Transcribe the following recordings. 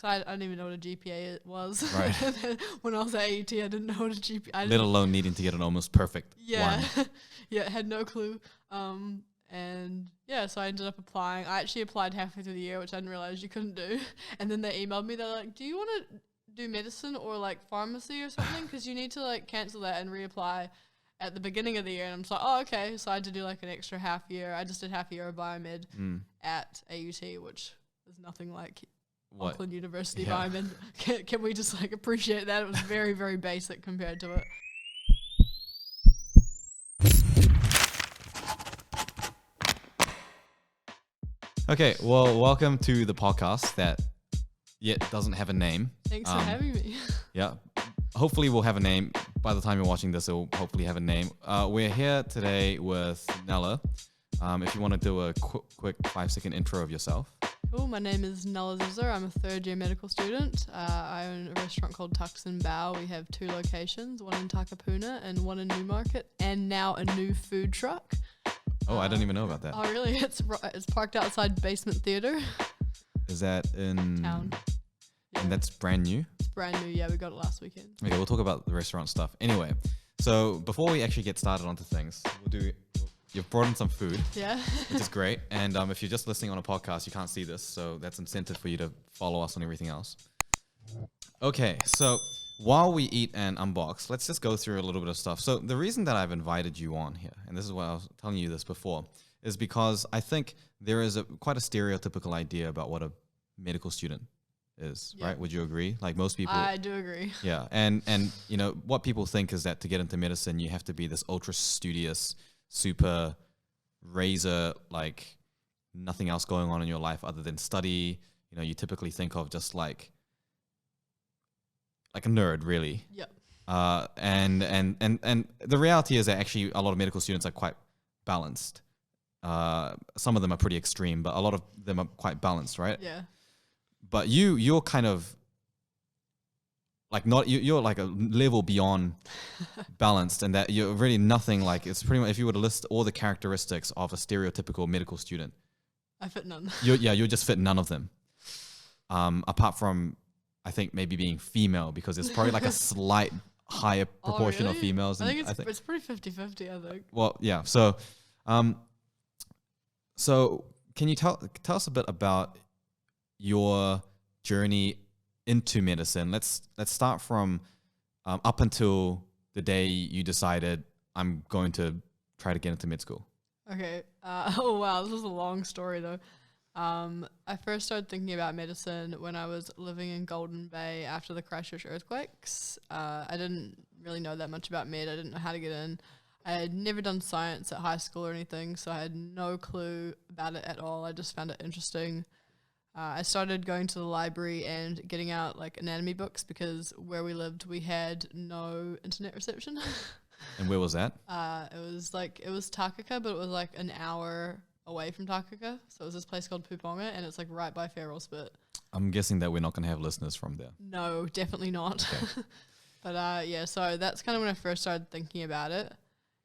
because I didn't even know what a GPA was. Right. When I was at AET, I didn't know what a GPA. Let alone needing to get an almost perfect one. Yeah, had no clue. And yeah, so I ended up applying. I actually applied halfway through the year, which I didn't realize you couldn't do. And then they emailed me. They're like, "Do you want to do medicine or like pharmacy or something? Because you need to like cancel that and reapply at the beginning of the year." And I'm just like, "Oh, okay." So I had to do like an extra half year. I just did half a year of biomed at AUT, which is nothing like Auckland University biomed. Can we just like appreciate that? It was very, very basic compared to it. Okay, well, welcome to the podcast that yet doesn't have a name. Thanks for having me. Yeah, hopefully we'll have a name. By the time you're watching this, it'll hopefully have a name. We're here today with Nela. If you want to do a quick 5-second intro of yourself. Cool, my name is Nela Zisser. I'm a third-year medical student. I own a restaurant called Tucks and Bow. We have 2 locations, one in Takapuna and one in Newmarket, and now a new food truck. Oh, I didn't even know about that. Oh, really? It's parked outside Basement Theatre. Is that in town? Yeah. And that's brand new? It's brand new, yeah. We got it last weekend. Okay, we'll talk about the restaurant stuff. Anyway, so before we actually get started onto things, you've brought in some food. Yeah. Which is great. And if you're just listening on a podcast, you can't see this, so that's incentive for you to follow us on everything else. Okay, so while we eat and unbox, let's just go through a little bit of stuff. So the reason that I've invited you on here, and this is why I was telling you this before, is because I think there is quite a stereotypical idea about what a medical student is, right? Would you agree? Like most people. I do agree. Yeah, and you know what people think is that to get into medicine, you have to be this ultra studious, super razor, like nothing else going on in your life other than study. You know, you typically think of just like a nerd, really. Yep. And the reality is that actually a lot of medical students are quite balanced. Some of them are pretty extreme, but a lot of them are quite balanced, right? Yeah. But you're kind of like you're like a level beyond balanced, and that you're really nothing like. It's pretty much if you were to list all the characteristics of a stereotypical medical student, I fit none. You'll just fit none of them. Apart from, I think maybe being female, because there's probably like a slight higher proportion of females. I think it's pretty 50-50, I think. Well, yeah. So, so can you tell us a bit about your journey into medicine? Let's start from up until the day you decided I'm going to try to get into med school. Okay. Oh wow, this is a long story though. I first started thinking about medicine when I was living in Golden Bay after the Christchurch earthquakes. I didn't really know that much about med. I didn't know how to get in. I had never done science at high school or anything, so I had no clue about it at all. I just found it interesting. I started going to the library and getting out like anatomy books because where we lived, we had no internet reception. And where was that? It was Takaka, but it was like an hour away from Takaka. So it was this place called Puponga, and it's like right by Farrell Spit. I'm guessing that we're not going to have listeners from there. No, definitely not. Okay. But yeah, so that's kind of when I first started thinking about it.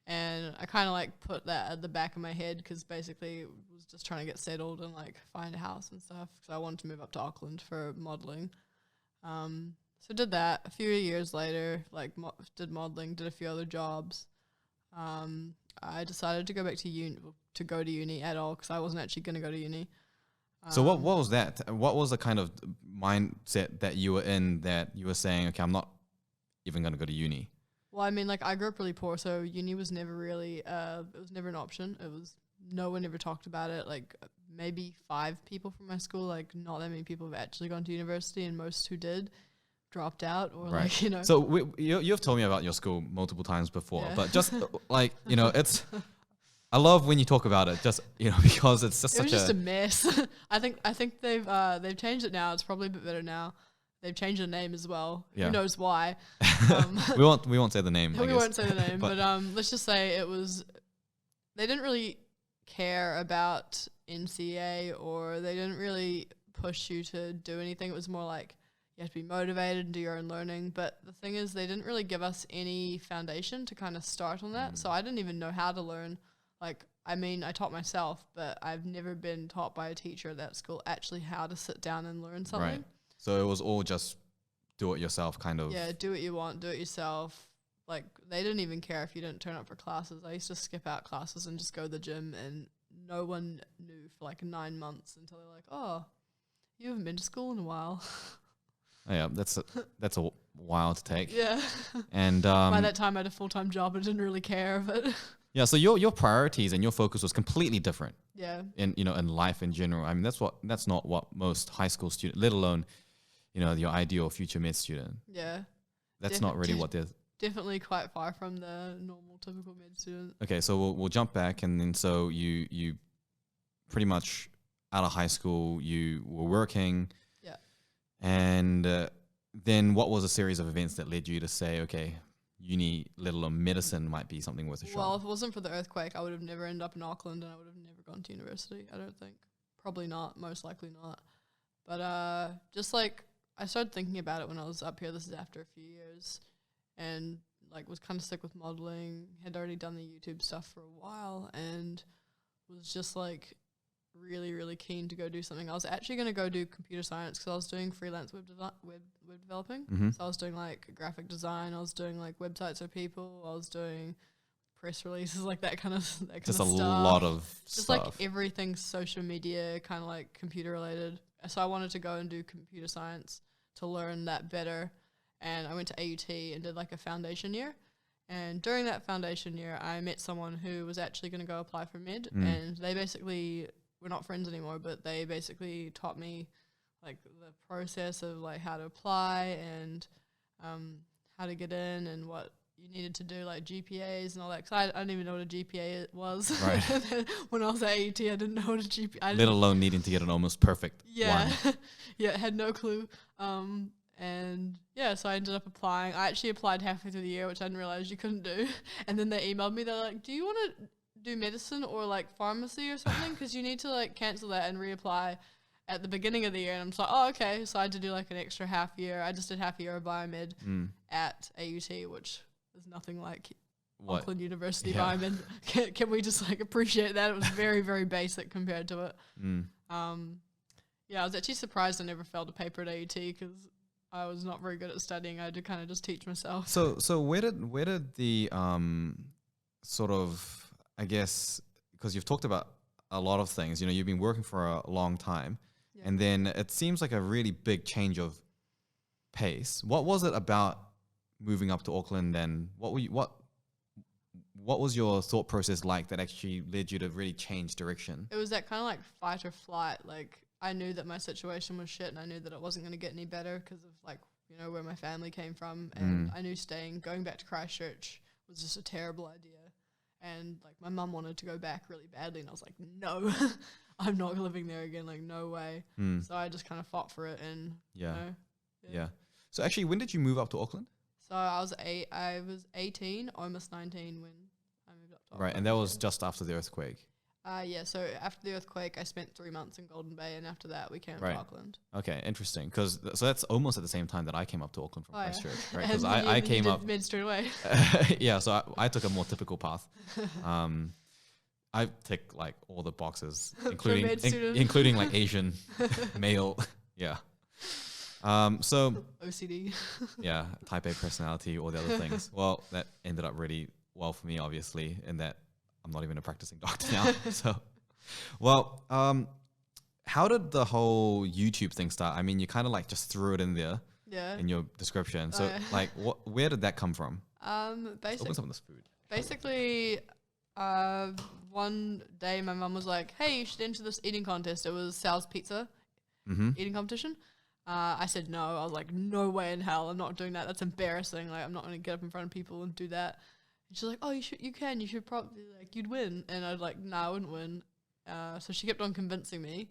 And I kind of like put that at the back of my head because basically was just trying to get settled and like find a house and stuff because I wanted to move up to Auckland for modelling. So did that. A few years later, like did modelling, did a few other jobs. I decided to go back to uni at all because I wasn't actually going to go to uni. So what was that? What was the kind of mindset that you were in that you were saying, okay, I'm not even going to go to uni? Well, I mean, like I grew up really poor, so uni was never really, it was never an option. No one ever talked about it. Like maybe 5 people from my school, like not that many people have actually gone to university, and most who did dropped out or right. like, you know. So you've told me about your school multiple times before, but just like, you know, I love when you talk about it, just, you know, because it's just a mess. I think they've changed it now. It's probably a bit better now. They've changed the name as well. Yeah. Who knows why? We won't say the name. We won't say the name, but let's just say they didn't really care about NCA, or they didn't really push you to do anything. It was more like you have to be motivated and do your own learning. But the thing is, they didn't really give us any foundation to kind of start on that. So I didn't even know how to learn. Like, I mean, I taught myself, but I've never been taught by a teacher at that school actually how to sit down and learn something. Right. So it was all just do it yourself kind of. Yeah, do what you want, do it yourself. Like, they didn't even care if you didn't turn up for classes. I used to skip out classes and just go to the gym, and no one knew for like 9 months until they're like, oh, you haven't been to school in a while. Oh, yeah, that's a while to take. Yeah. And by that time I had a full-time job and didn't really care of it. yeah, so your priorities and your focus was completely different. Yeah. In in life in general. I mean, that's not what most high school students, let alone your ideal future med student. Yeah. That's not really what they're. Definitely quite far from the normal typical med student. Okay, so we'll jump back, and then so you pretty much out of high school you were working. Yeah. And then what was a series of events that led you to say, okay, uni, let alone medicine, might be something worth a shot? Well, if it wasn't for the earthquake, I would have never ended up in Auckland, and I would have never gone to university, I don't think. Probably not, most likely not. But just like, I started thinking about it when I was up here. This is after a few years, and like was kind of sick with modeling, had already done the YouTube stuff for a while, and was just like really, really keen to go do something. I was actually going to go do computer science because I was doing freelance web developing. Mm-hmm. So I was doing like graphic design, I was doing like websites for people, I was doing press releases, like that kind of stuff. Just a lot of just stuff. like everything social media, kind of like computer related. So I wanted to go and do computer science to learn that better. And I went to AUT and did like a foundation year. And during that foundation year, I met someone who was actually going to go apply for med. And they basically, we're not friends anymore, but they basically taught me like the process of like how to apply and how to get in and what you needed to do, like GPAs and all that. Because I didn't even know what a GPA was. Right. When I was at AUT, I didn't know what a GPA. Let alone needing to get an almost perfect one. Yeah, had no clue. And yeah, so I ended up applying. I actually applied halfway through the year, which I didn't realize you couldn't do. And then they emailed me. They're like, "Do you want to do medicine or like pharmacy or something? Because you need to like cancel that and reapply at the beginning of the year." And I'm just like, "Oh, okay." So I had to do like an extra half year. I just did half a year of biomed at AUT, which is nothing like Auckland University biomed. Can we just like appreciate that? It was very, very basic compared to it. Yeah, I was actually surprised I never failed a paper at AUT because I was not very good at studying. I had to kind of just teach myself. So where did the sort of, I guess, because you've talked about a lot of things, you've been working for a long time, and then it seems like a really big change of pace. What was it about moving up to Auckland, and what was your thought process like that actually led you to really change direction? It was that kind of like fight or flight. Like, I knew that my situation was shit, and I knew that it wasn't going to get any better because of like, where my family came from. And I knew going back to Christchurch was just a terrible idea. And like, my mum wanted to go back really badly, and I was like, no, I'm not living there again. Like, no way. So I just kind of fought for it. And yeah. So actually, when did you move up to Auckland? So I was 18, almost 19 when I moved up to Auckland. Right, and that was just after the earthquake. Yeah, so after the earthquake, I spent 3 months in Golden Bay, and after that, we came to Auckland. Okay, interesting. So that's almost at the same time that I came up to Auckland from Christchurch, right? Because I came up med straight away. Yeah, so I took a more typical path. I tick like all the boxes, including like Asian, male, yeah. So OCD. Yeah, type A personality, all the other things. Well, that ended up really well for me, obviously, in that I'm not even a practicing doctor now. So, well, how did the whole YouTube thing start? I mean, you kind of like just threw it in there in your description. So, like, where did that come from? Basically, open some of this food. Basically, one day my mum was like, "Hey, you should enter this eating contest." It was Sal's Pizza eating competition. I said no. I was like, no way in hell, I'm not doing that. That's embarrassing. Like, I'm not going to get up in front of people and do that. And she's like, oh, you should probably, like, you'd win. And I was like, no, I wouldn't win. So she kept on convincing me,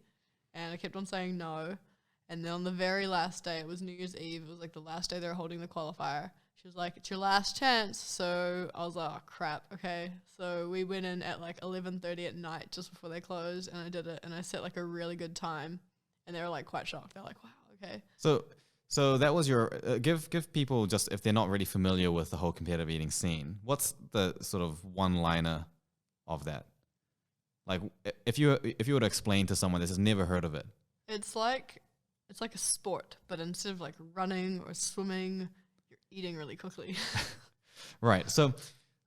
and I kept on saying no. And then on the very last day, it was New Year's Eve. It was like the last day they were holding the qualifier. She was like, it's your last chance. So I was like, oh, crap. Okay. So we went in at like 11:30 at night just before they closed, and I did it, and I set like a really good time. And they were like quite shocked. They're like, wow, okay. So that was your give people, just if they're not really familiar with the whole competitive eating scene, what's the sort of one-liner of that? Like, if you were to explain to someone that has never heard of it. It's like it's like a sport, but instead of like running or swimming, you're eating really quickly. Right. So,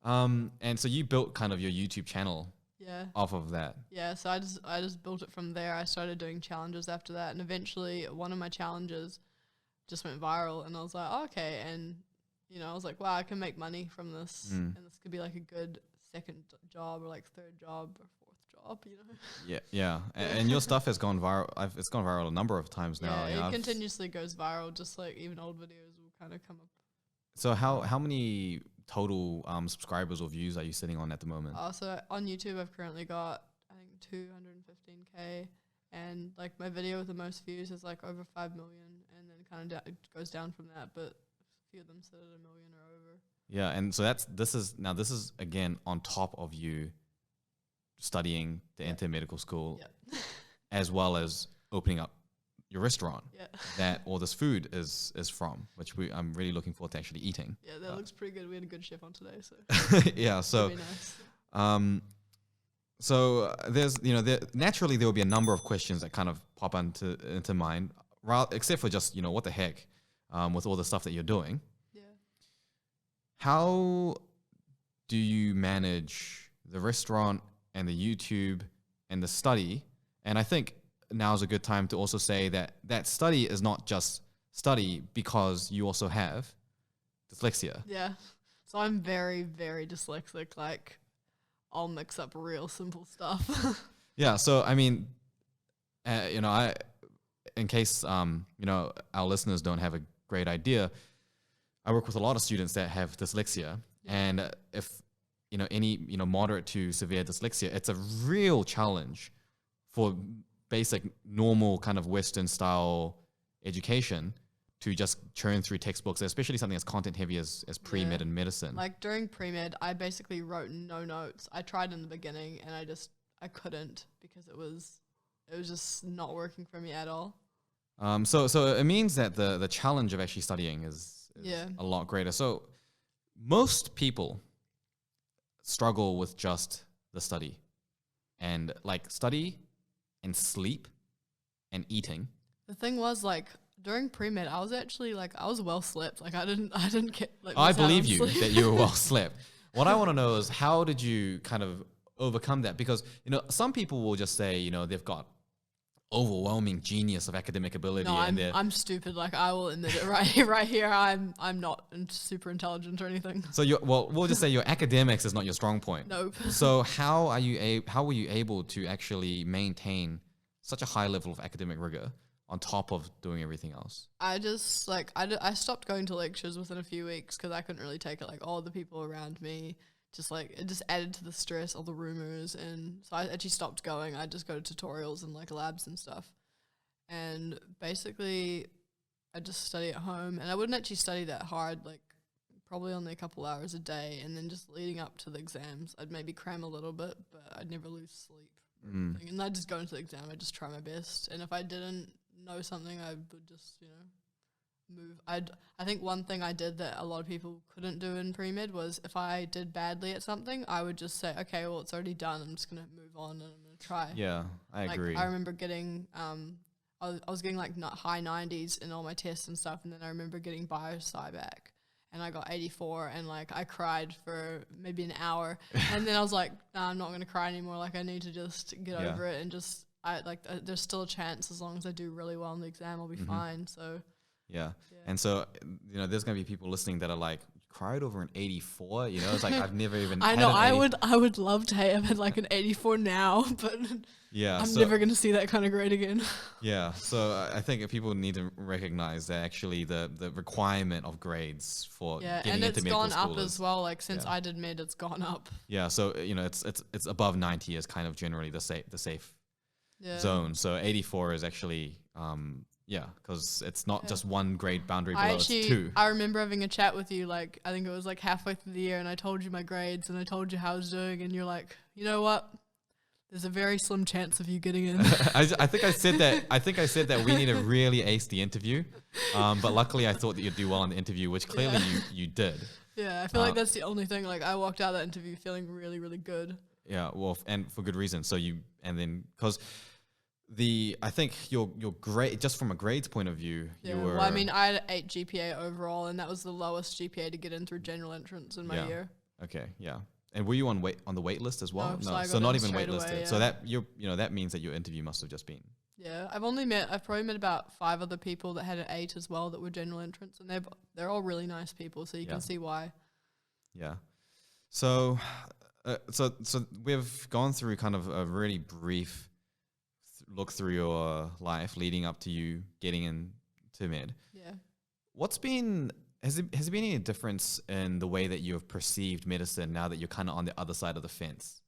and so you built kind of your YouTube channel Yeah. off of that. Yeah, so I just built it from there. I started doing challenges after that, and eventually one of my challenges just went viral, and I was like, oh, okay, and I was like, wow, I can make money from this, and this could be like a good second job or like third job or fourth job, Yeah, yeah. And your stuff has gone viral. It's gone viral a number of times now. Yeah, it continuously goes viral, just like even old videos will kind of come up. So how many total subscribers or views are you sitting on at the moment? So on YouTube, I've currently got, I think, 215K, and like my video with the most views is like over 5 million, and then kind of it goes down from that, but a few of them sit at 1 million or over. Yeah, and so this is again on top of you studying to enter medical school, as well as opening up your restaurant that all this food is from, which I'm really looking forward to actually eating. Yeah, that looks pretty good. We had a good chef on today, so yeah. So, nice. So there's naturally there will be a number of questions that kind of pop into mind, except for just what the heck, with all the stuff that you're doing. Yeah. How do you manage the restaurant and the YouTube and the study? And I think now is a good time to also say that study is not just study because you also have dyslexia. Yeah. So I'm very, very dyslexic. Like, I'll mix up real simple stuff. Yeah. So, I mean, in case, our listeners don't have a great idea, I work with a lot of students that have dyslexia. Yeah. And if, any, moderate to severe dyslexia, it's a real challenge for basic, normal kind of Western style education to just churn through textbooks, especially something as content heavy as pre-med and medicine. Like during pre-med, I basically wrote no notes. I tried in the beginning and I couldn't because it was just not working for me at all. So it means that the challenge of actually studying is a lot greater. So most people struggle with just the study and like study and sleep and eating. The thing was, like, during pre-med, I was actually like, I was well slept. Like I didn't get like. I believe you that you were well slept. What I want to know is how did you kind of overcome that? Because some people will just say they've got overwhelming genius of academic ability. No, and I'm stupid. Like I will admit it right here. I'm not super intelligent or anything. So we'll just say your academics is not your strong point. Nope. So how were you able to actually maintain such a high level of academic rigor on top of doing everything else? I just I stopped going to lectures within a few weeks because I couldn't really take it. Like all the people around me, it just added to the stress, all the rumors, and so I actually stopped going. I just go to tutorials and like labs and stuff, and basically I just study at home, and I wouldn't actually study that hard, like probably only a couple hours a day, and then just leading up to the exams, I'd maybe cram a little bit, but I'd never lose sleep. And I'd just go into the exam, I'd just try my best, and if I didn't know something, I would just move. I think one thing I did that a lot of people couldn't do in pre-med was if I did badly at something, I would just say, okay, well, it's already done. I'm just going to move on and I'm going to try. Yeah, I agree. I remember getting, I was getting like high 90s in all my tests and stuff. And then I remember getting bio-sci back and I got 84 and like I cried for maybe an hour. And then I was like, nah, I'm not going to cry anymore. Like I need to just get over it and just, there's still a chance as long as I do really well in the exam, I'll be fine. So. Yeah. And so, there's going to be people listening that are like, cried over an 84, it's like, I've never even I know, I would love to have had like an 84 now, but I'm never going to see that kind of grade again. Yeah. So I think people need to recognize that actually the requirement of grades for getting into medical school. And it's gone up as well. Like since I did med, it's gone up. Yeah. So, it's above 90 is kind of generally the safe zone. So 84 is actually, because it's not just one grade boundary below, it's two. I remember having a chat with you, like, I think it was like halfway through the year, and I told you my grades, and I told you how I was doing, and you're like, you know what? There's a very slim chance of you getting in. I think I said that we need to really ace the interview, but luckily I thought that you'd do well in the interview, which clearly you did. Yeah, I feel like that's the only thing. Like, I walked out of that interview feeling really, really good. Yeah, well, and for good reason. So because I think your grade, just from a grades point of view, Yeah. you were. Well, I mean, I had 8 GPA overall, and that was the lowest GPA to get in through general entrance in my year. Okay, yeah. And were you on the wait list as well? No, so I so got not in even straight waitlisted. away, So yeah. that that means that your interview must have just been. Yeah, I've probably met about 5 other people that had an 8 as well that were general entrance, and they're all really nice people, so you can see why. Yeah. So, so we've gone through kind of a really brief look through your life leading up to you getting into med. Yeah. Has there been any difference in the way that you have perceived medicine now that you're kind of on the other side of the fence?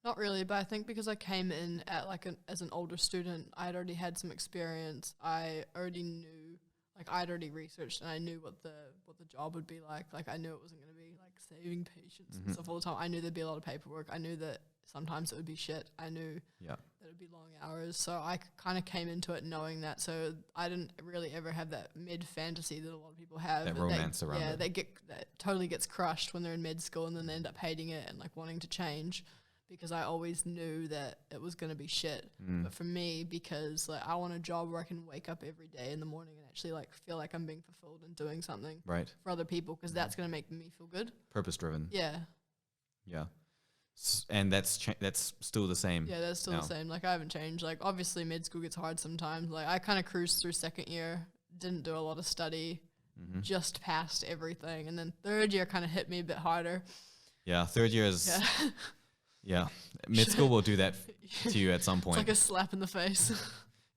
Not really, but I think because I came in at as an older student, I'd already had some experience. I already knew, I'd already researched, and I knew what the job would be like. Like, I knew it wasn't going to be like saving patients and stuff all the time. I knew there'd be a lot of paperwork. I knew that sometimes it would be shit. I knew that it would be long hours. So I kind of came into it knowing that. So I didn't really ever have that med fantasy that a lot of people have. That romance around it. Yeah, that totally gets crushed when they're in med school, and then they end up hating it and wanting to change. Because I always knew that it was going to be shit. But for me, because I want a job where I can wake up every day in the morning and actually feel like I'm being fulfilled and doing something for other people, because that's going to make me feel good. Purpose driven. Yeah. Yeah. And that's still the same. Yeah, that's still the same. I haven't changed. Obviously med school gets hard sometimes. I kind of cruised through second year, didn't do a lot of study, just passed everything. And then third year kind of hit me a bit harder. Yeah, third year is... Yeah, med school will do that to you at some point. It's like a slap in the face.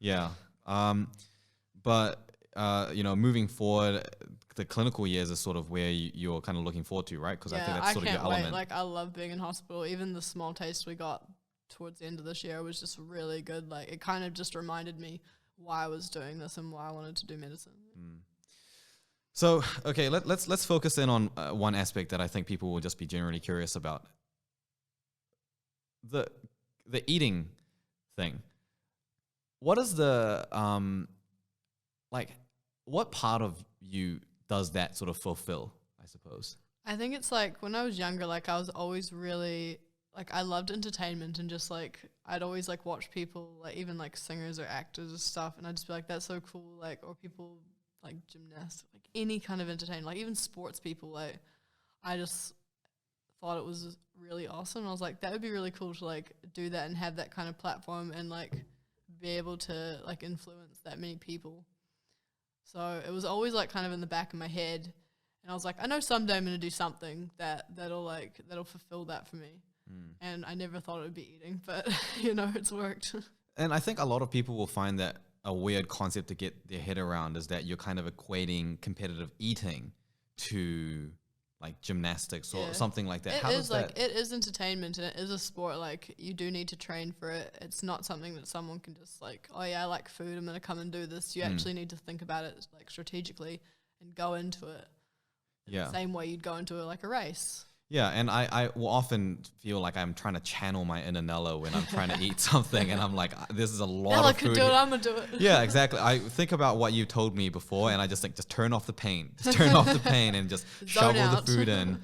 Yeah. But, moving forward, the clinical years is sort of where you're kind of looking forward to, right? Because I think that's sort of your element. Wait. I love being in hospital. Even the small taste we got towards the end of this year was just really good. It kind of just reminded me why I was doing this and why I wanted to do medicine. So, okay, let's focus in on one aspect that I think people will just be generally curious about. The eating thing. What is the what part of you does that sort of fulfill, I suppose? I think it's when I was younger, I was always really I loved entertainment, and just I'd always watch people even singers or actors and stuff, and I'd just be that's so cool, or people gymnasts, any kind of entertainment, even sports people. I just thought it was really awesome. I was that would be really cool to do that and have that kind of platform and be able to influence that many people. So it was always kind of in the back of my head, and I was I know someday I'm going to do something that'll fulfill that for me. And I never thought it would be eating, but it's worked. And I think a lot of people will find that a weird concept to get their head around is that you're kind of equating competitive eating to gymnastics or something like that. It How is does that? It is entertainment, and it is a sport. You do need to train for it. It's not something that someone can just oh yeah, I like food, I'm gonna come and do this. You actually need to think about it strategically and go into it. Yeah. The same way you'd go into a race. Yeah, and I will often feel like I'm trying to channel my inner Nela when I'm trying to eat something, and I'm this is a lot Nela of food. could do it, I'm gonna do it. Yeah, exactly. I think about what you told me before, and I just think, just turn off the pain. Just turn off the pain and just shovel out. the food in.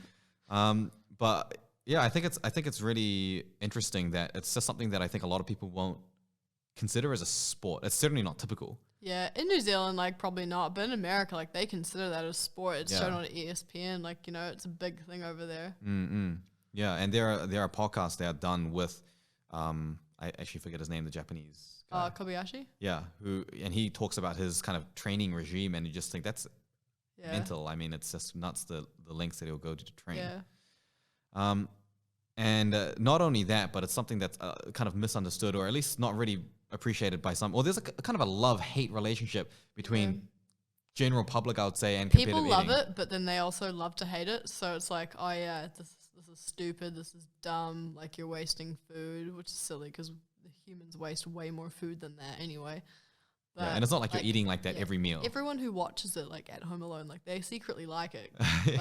But yeah, I think it's really interesting that it's just something that I think a lot of people won't consider as a sport. It's certainly not typical. Yeah, in New Zealand, probably not, but in America, they consider that a sport. It's shown on ESPN, it's a big thing over there. Yeah, and there are podcasts that are done with, I actually forget his name, the Japanese guy. Kobayashi? Yeah, and he talks about his kind of training regime, and you just think that's mental. I mean, it's just nuts the lengths that he'll go to train. Yeah. And not only that, but it's something that's kind of misunderstood, or at least not really appreciated by some. Or there's a kind of a love-hate relationship between general public, I would say, and competitive people love eating. it, but then they also love to hate it. So it's oh yeah, this is stupid, this is dumb, you're wasting food, which is silly because humans waste way more food than that anyway. But and it's not you're eating that every meal. Everyone who watches it at home alone, they secretly like it.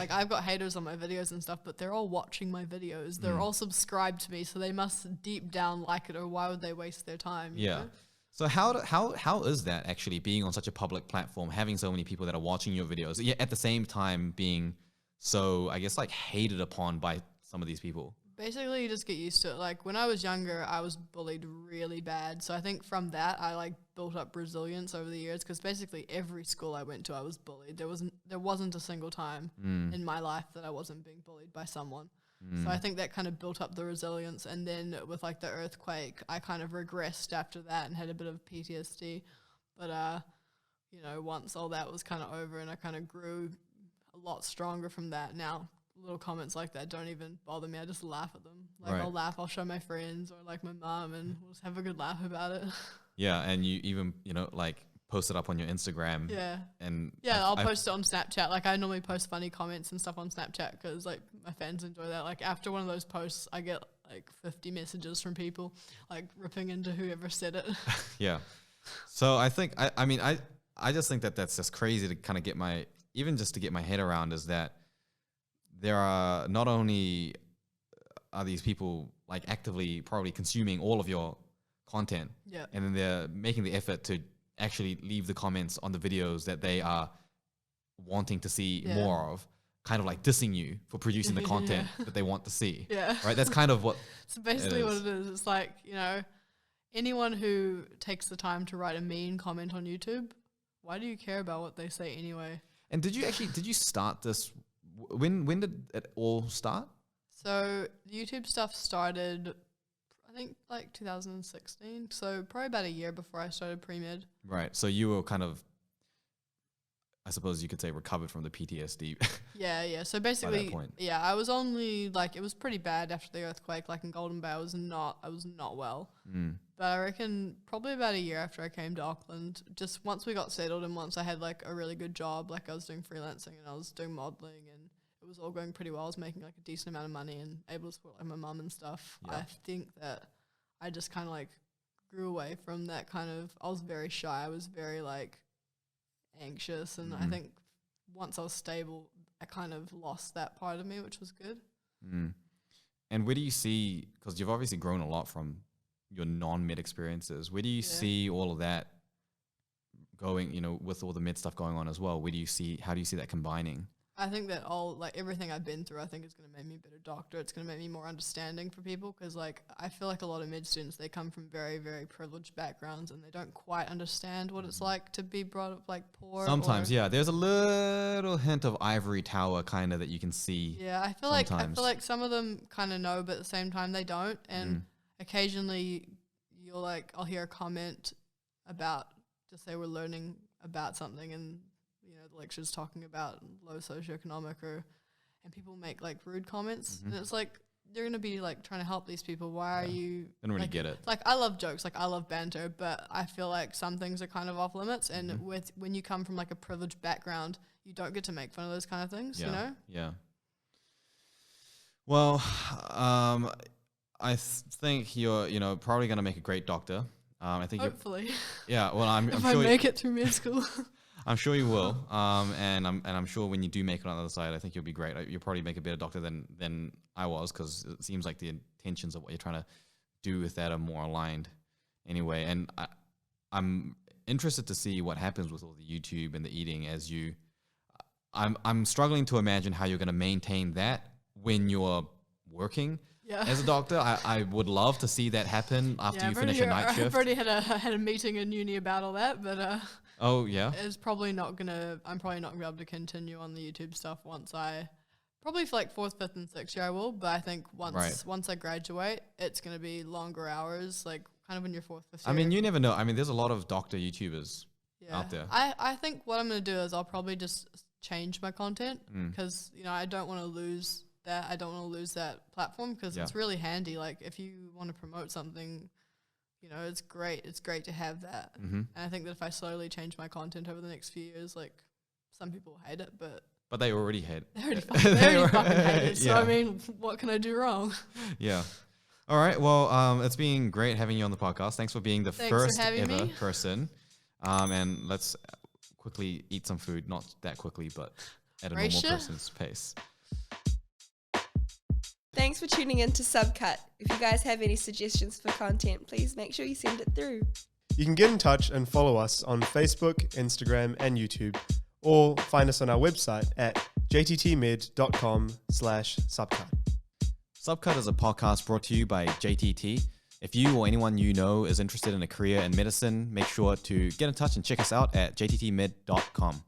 I've got haters on my videos and stuff, but they're all watching my videos. They're all subscribed to me, so they must deep down like it, or why would they waste their time? You know? So how is that actually, being on such a public platform, having so many people that are watching your videos, yet at the same time being so, I guess, hated upon by some of these people? Basically, you just get used to it. Like, when I was younger, I was bullied really bad. So I think from that, I, like, built up resilience over the years because basically every school I went to, I was bullied. There wasn't a single time in my life that I wasn't being bullied by someone. So I think that kind of built up the resilience. And then with, like, the earthquake, I kind of regressed after that and had a bit of PTSD. But, you know, once all that was kind of over and I kind of grew a lot stronger from that now, little comments like that don't even bother me. I just laugh at them. Like, I'll laugh, I'll show my friends or like my mom and we'll just have a good laugh about it. Yeah, and you even, you know, like post it up on your Instagram. Yeah. And I'll post it on Snapchat. Like, I normally post funny comments and stuff on Snapchat because like my fans enjoy that. Like, after one of those posts, I get like 50 messages from people like ripping into whoever said it. Yeah. So I think, I just think that that's just crazy to kind of get my head around is that there are not only are these people like actively probably consuming all of your content, and then they're making the effort to actually leave the comments on the videos that they are wanting to see more of, kind of like dissing you for producing the content that they want to see. Yeah. Right? That's kind of what So basically what it is. It's like, you know, anyone who takes the time to write a mean comment on YouTube, why do you care about what they say anyway? And did you start this? When did it all start? So the YouTube stuff started, I think, like 2016. So probably about a year before I started pre-med. Right. So you were kind of, I suppose you could say, recovered from the PTSD. Yeah. So basically, I was only like, it was pretty bad after the earthquake. Like in Golden Bay, I was not well. But I reckon probably about a year after I came to Auckland, just once we got settled and once I had like a really good job, like I was doing freelancing and I was doing modeling and it was all going pretty well. I was making like a decent amount of money and able to support like my mum and stuff. Yeah. I think that I just kind of like grew away from that kind of, I was very shy. I was very like anxious and I think once I was stable, I kind of lost that part of me, which was good. And where do you see, because you've obviously grown a lot from your non-med experiences, where do you see all of that going, you know, with all the med stuff going on as well? How do you see that combining? I think that everything I've been through, I think is going to make me a better doctor. It's going to make me more understanding for people because, like, I feel like a lot of med students, they come from very, very privileged backgrounds and they don't quite understand what it's like to be brought up, like, poor. Sometimes, there's a little hint of ivory tower kind of that you can see. Yeah, I feel like some of them kind of know, but at the same time they don't. And occasionally I'll hear a comment about, just say we're learning about something and the lecture's talking about low socioeconomic and people make like rude comments and it's like you're gonna be like trying to help these people. Why are you? I don't really get it. Like, I love jokes, like I love banter, but I feel like some things are kind of off limits. And when you come from like a privileged background, you don't get to make fun of those kind of things. You know? Yeah. Well, I think you're probably gonna make a great doctor. I think hopefully. Yeah. Well, I'm if sure I make it through med school. I'm sure you will, and I'm sure when you do make it on the other side, I think you'll be great. You'll probably make a better doctor than I was because it seems like the intentions of what you're trying to do with that are more aligned anyway. And I'm interested to see what happens with all the YouTube and the eating as you. I'm struggling to imagine how you're going to maintain that when you're working. Yeah. As a doctor, I would love to see that happen after you finish a night shift. I've already had a meeting in uni about all that, but oh yeah, I'm probably not gonna be able to continue on the YouTube stuff once probably for like 4th, 5th, and 6th year I will, but I think once I graduate, it's gonna be longer hours, like kind of when you're 4th, 5th year. I mean, you never know. I mean, there's a lot of doctor YouTubers out there. I think what I'm gonna do is I'll probably just change my content because I don't want to lose that. I don't want to lose that platform because it's really handy. Like if you want to promote something, it's great. It's great to have that. And I think that if I slowly change my content over the next few years, like some people hate it, but they already hate it. They already fucking hate it. So I mean, what can I do wrong? Yeah. All right. Well, it's been great having you on the podcast. Thanks for being the first ever person. And let's quickly eat some food. Not that quickly, but at a normal person's pace. Thanks for tuning in to Subcut. If you guys have any suggestions for content, please make sure you send it through. You can get in touch and follow us on Facebook, Instagram, and YouTube, or find us on our website at jttmed.com/subcut. Subcut is a podcast brought to you by JTT. If you or anyone you know is interested in a career in medicine, make sure to get in touch and check us out at jttmed.com.